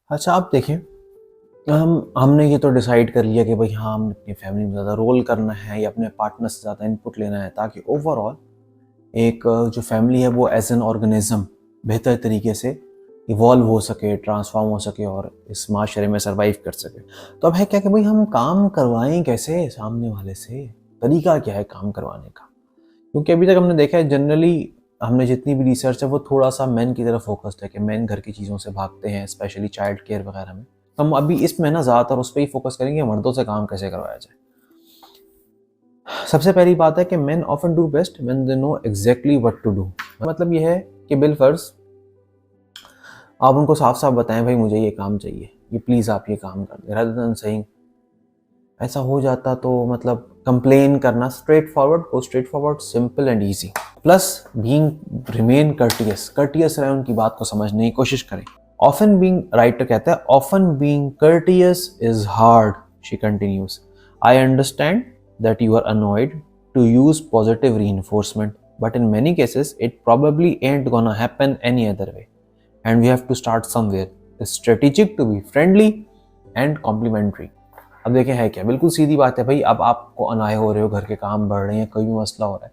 अच्छा आप देखें, हमने ये तो डिसाइड कर लिया कि भाई हाँ, हमने अपनी फैमिली में ज़्यादा रोल करना है या अपने पार्टनर से ज़्यादा इनपुट लेना है ताकि ओवरऑल एक जो फैमिली है वो एज एन ऑर्गेनिज्म बेहतर तरीके से इवॉल्व हो सके, ट्रांसफॉर्म हो सके और इस माशरे में सर्वाइव कर सके। तो अब है क्या कि भाई हम काम करवाएं कैसे सामने वाले से, तरीका क्या है काम करवाने का? क्योंकि अभी तक हमने देखा है जनरली, हमने जितनी भी रिसर्च है वो थोड़ा सा मेन की तरफ फोकस्ड है कि मेन घर की चीज़ों से भागते हैं, स्पेशली चाइल्ड केयर वगैरह में। तो हम अभी इसमें ना ज़्यादातर उस पर ही फोकस करेंगे मर्दों से काम कैसे करवाया जाए। सबसे पहली बात है कि men often do best when they know exactly what to do. मतलब यह है कि बिलफर्ज आप उनको साफ साफ बताएं, भाई मुझे ये काम चाहिए, ये प्लीज़ आप ये काम कर दें, रादर देन सेइंग ऐसा हो जाता तो मतलब कंप्लेन करना। Straight forward, go straight forward, simple and easy. Plus being remain courteous रहे, उनकी बात को समझने की कोशिश करें। ऑफन बीइंग, राइटर कहता है, often being courteous is hard, she continues. I understand that you are annoyed to use positive reinforcement, but in many cases it probably ain't gonna happen any other way, and we have to start somewhere. It's strategic to be friendly and complimentary. अब देखें है क्या, बिल्कुल सीधी बात है भाई। अब आपको अनाए हो रहे हो, घर के काम बढ़ रहे हैं, कोई भी मसला हो रहा है,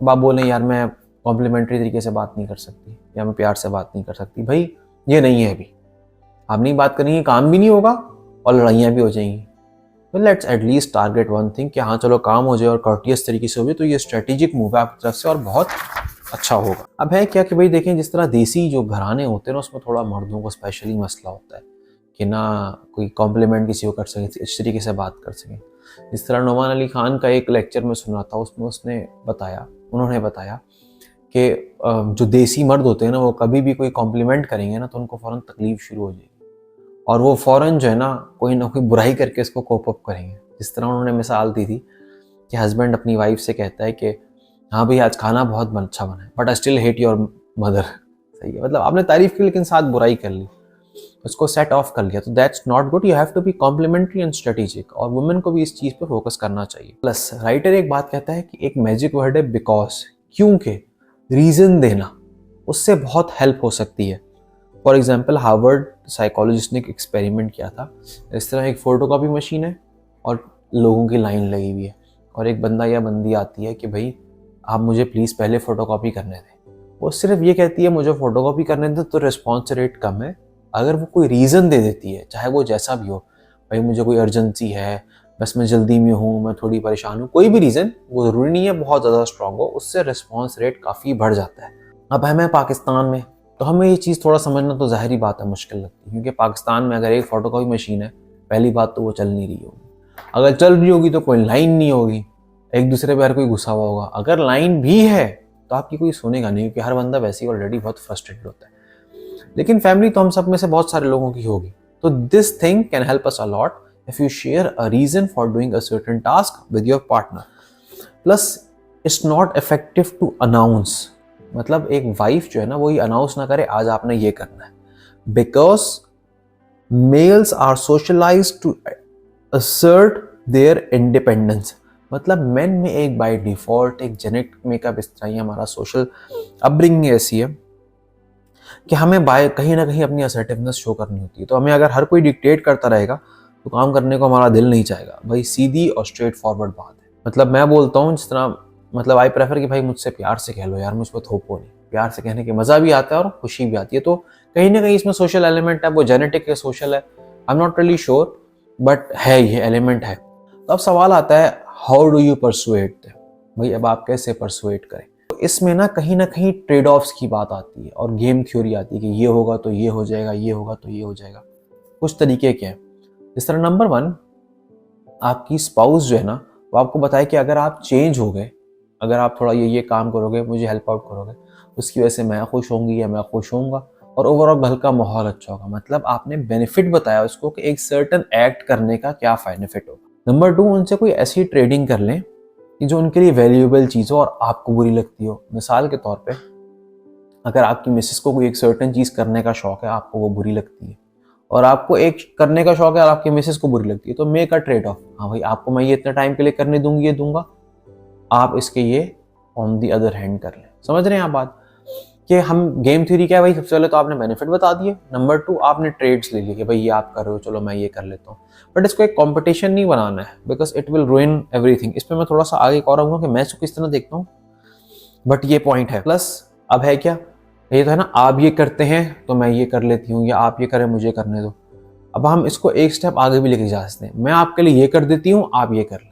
अब आप बोलें यार मैं कॉम्प्लीमेंट्री तरीके से बात नहीं कर सकती या मैं प्यार से बात नहीं कर सकती, भाई ये नहीं है। अभी आप नहीं बात करेंगे, काम भी नहीं होगा और लड़ाइयाँ भी हो जाएंगी। तो let's at least target one thing कि हाँ चलो काम हो जाए और कर्टियस तरीके से हो जाए, तो ये स्ट्रेटेजिक मूव है आपकी तरफ से और बहुत अच्छा होगा। अब है क्या कि भाई देखें, जिस तरह देसी जो घराने होते हैं ना, उसमें थोड़ा मर्दों को स्पेशली मसला होता है कि ना कोई कॉम्प्लीमेंट किसी को कर सके, इस तरीके से बात कर सकें। जिस तरह नुमान अली खान का एक लेक्चर में सुना था, उसमें उन्होंने बताया कि जो देसी मर्द होते हैं ना, वो कभी भी कोई कॉम्प्लीमेंट करेंगे ना तो उनको फ़ौरन तकलीफ शुरू हो जाएगी और वो फ़ौरन जो है ना कोई बुराई करके इसको कोप अप करेंगे। जिस तरह उन्होंने मिसाल दी थी कि हस्बैंड अपनी वाइफ से कहता है कि हाँ भाई आज खाना बहुत अच्छा बना है, but I still hate your mother. सही है, मतलब आपने तारीफ की लेकिन साथ बुराई कर ली, उसको सेट ऑफ कर लिया, तो that's not good. You have to be complementary and strategic, और वुमेन को भी इस चीज़ पे फोकस करना चाहिए। प्लस राइटर एक बात कहता है कि एक मैजिक वर्ड है बिकॉज, क्योंकि, रीज़न देना, उससे बहुत हेल्प हो सकती है। फॉर एग्जाम्पल हार्वर्ड साइकोलॉजिस्ट ने एक एक्सपेरिमेंट किया था। इस तरह एक फोटोकॉपी मशीन है और लोगों की लाइन लगी हुई है और एक बंदा या बंदी आती है कि भाई आप मुझे प्लीज़ पहले फ़ोटोकॉपी करने दें। वो सिर्फ ये कहती है मुझे फ़ोटोकॉपी करने दें, तो रिस्पॉन्स रेट कम है। अगर वो कोई रीज़न दे देती है, चाहे वो जैसा भी हो, भाई मुझे कोई अर्जेंसी है, बस मैं जल्दी में हूँ, मैं थोड़ी परेशान हूँ, कोई भी रीज़न, वो ज़रूरी नहीं है बहुत ज़्यादा स्ट्रॉन्ग हो, उससे रिस्पॉन्स रेट काफ़ी बढ़ जाता है। अब हमें पाकिस्तान में, तो हमें ये चीज़ थोड़ा समझना तो ज़ाहिरी बात है मुश्किल लगती है, क्योंकि पाकिस्तान में अगर एक फ़ोटोकॉपी मशीन है, पहली बात तो वो चल नहीं रही होगी। अगर चल रही होगी तो कोई लाइन नहीं होगी, एक दूसरे पे हर कोई गुस्सा हुआ होगा। अगर लाइन भी है तो आपकी कोई सुनेगा नहीं, क्योंकि हर बंदा वैसे ही ऑलरेडी बहुत फ्रस्ट्रेटेड होता है। लेकिन फैमिली तो हम सब में से बहुत सारे लोगों की होगी, तो this thing can help us a lot if you share a reason for doing a certain task with your partner. Plus it's not effective to announce, मतलब एक वाइफ जो है ना, वही अनाउंस ना करे आज आपने ये करना है, because males are socialised to assert their independence। मतलब मेन में एक बाय डिफॉल्ट एक जेनेटिक मेकअप इस तरह ही, हमारा सोशल अपब्रिंगिंग ऐसी है कि हमें बाय कहीं ना कहीं अपनी असर्टिवनेस शो करनी होती है। तो हमें अगर हर कोई डिक्टेट करता रहेगा तो काम करने को हमारा दिल नहीं चाहेगा। भाई सीधी और स्ट्रेट फॉरवर्ड बात है। मतलब मैं बोलता हूँ जिस तरह, मतलब आई प्रेफर कि भाई मुझसे प्यार से कह लो यार, मुझ पर थोपो नहीं। प्यार से कहने के मज़ा भी आता है और खुशी भी आती है। तो कहीं ना कहीं इसमें सोशल एलिमेंट है, वो जेनेटिक है, सोशल है, I am not really sure, but है, ये एलिमेंट है। तो अब सवाल आता है how do you persuade them, भाई अब आप कैसे परसुएट करें? तो इसमें ना कहीं ट्रेड ऑफ्स की बात आती है और गेम थ्योरी आती है कि ये होगा तो ये हो जाएगा, ये होगा तो ये हो जाएगा। कुछ तरीके क्या हैं, जिस तरह नंबर 1, आपकी स्पाउस जो है ना, वो आपको बताए कि अगर आप चेंज हो गए, अगर आप थोड़ा ये काम करोगे, मुझे हेल्प आउट करोगे, उसकी वजह से मैं खुश होंगी या मैं खुश होऊंगा और ओवरऑल घर का माहौल अच्छा होगा। मतलब आपने बेनिफिट बताया उसको कि एक सर्टन एक्ट करने का क्या बेनिफिट होगा। नंबर 2, उनसे कोई ऐसी ट्रेडिंग कर लें कि जो उनके लिए वैल्यूएबल चीज़ हो और आपको बुरी लगती हो। मिसाल के तौर पे, अगर आपकी मिसेस को कोई एक सर्टन चीज़ करने का शौक है, आपको वो बुरी लगती है, और आपको एक करने का शौक है और आपकी मिसेस को बुरी लगती है, तो मेक अ ट्रेड ऑफ। हाँ भाई आपको मैं ये इतने टाइम के लिए करने दूंगी, ये दूंगा, आप इसके ये ऑन दी अदर हैंड कर लें। समझ रहे हैं आप बात? कि हम गेम थ्योरी क्या है भाई, सबसे पहले तो आपने बेनिफिट बता दिए, नंबर 2 आपने ट्रेड्स ले लिए कि भाई ये आप कर रहे हो, चलो मैं ये कर लेता हूँ। बट इसको एक कंपटीशन नहीं बनाना है, बिकॉज इट विल रूइन एवरीथिंग। इस पर मैं थोड़ा सा आगे एक और आऊँगा कि मैं इसको किस तरह देखता हूँ, बट ये पॉइंट है। प्लस अब है क्या, ये तो है ना, आप ये करते हैं तो मैं ये कर लेती हूँ, या आप ये करें मुझे करने दो। अब हम इसको एक स्टेप आगे भी लेके जा सकते हैं, मैं आपके लिए ये कर देती हूँ, आप ये कर लें।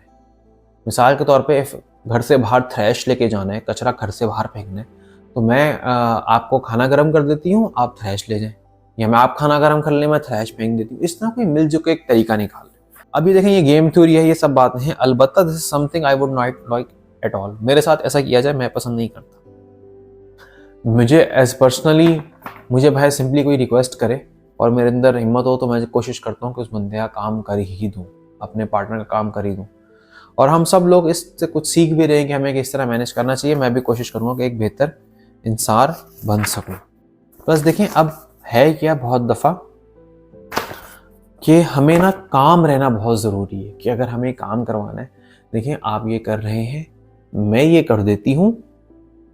मिसाल के तौर पे घर से बाहर थ्रैश लेके जाना है, कचरा घर से बाहर फेंकना है, तो मैं आपको खाना गर्म कर देती हूँ, आप थ्रैश ले जाएं, या मैं आप खाना गर्म कर लें, मैं थ्रैश फेंक देती हूँ। इस तरह कोई मिलजुल के एक तरीका निकाल लें। अभी देखें ये गेम थ्योरी है, ये सब बातें हैं, अलबत्ता this is something I would not like at all. मेरे साथ ऐसा किया जाए मैं पसंद नहीं करता। मुझे एज पर्सनली, मुझे भाई सिंपली कोई रिक्वेस्ट करे और मेरे अंदर हिम्मत हो तो मैं कोशिश करता हूँ कि उस बंदे का काम कर ही दूँ, अपने पार्टनर का काम कर ही दूँ। और हम सब लोग इससे कुछ सीख भी रहे हैं कि हमें किस तरह मैनेज करना चाहिए। मैं भी कोशिश करूँगा कि एक बेहतर इंसान बन सकूँ। बस देखें अब है क्या, बहुत दफ़ा कि हमें ना काम रहना बहुत ज़रूरी है, कि अगर हमें काम करवाना है, देखें आप ये कर रहे हैं, मैं ये कर देती हूँ,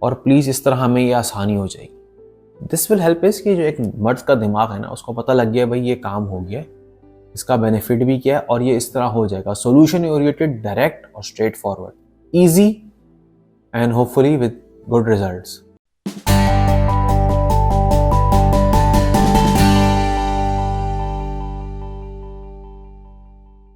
और प्लीज़ इस तरह हमें ये आसानी हो जाएगी। दिस विल हेल्प इस कि जो एक मर्द का दिमाग है ना, उसको पता लग गया भाई ये काम हो गया, इसका बेनिफिट भी क्या है, और ये इस तरह हो जाएगा। सॉल्यूशन ओरिएंटेड, डायरेक्ट और straight forward, easy and hopefully with good results.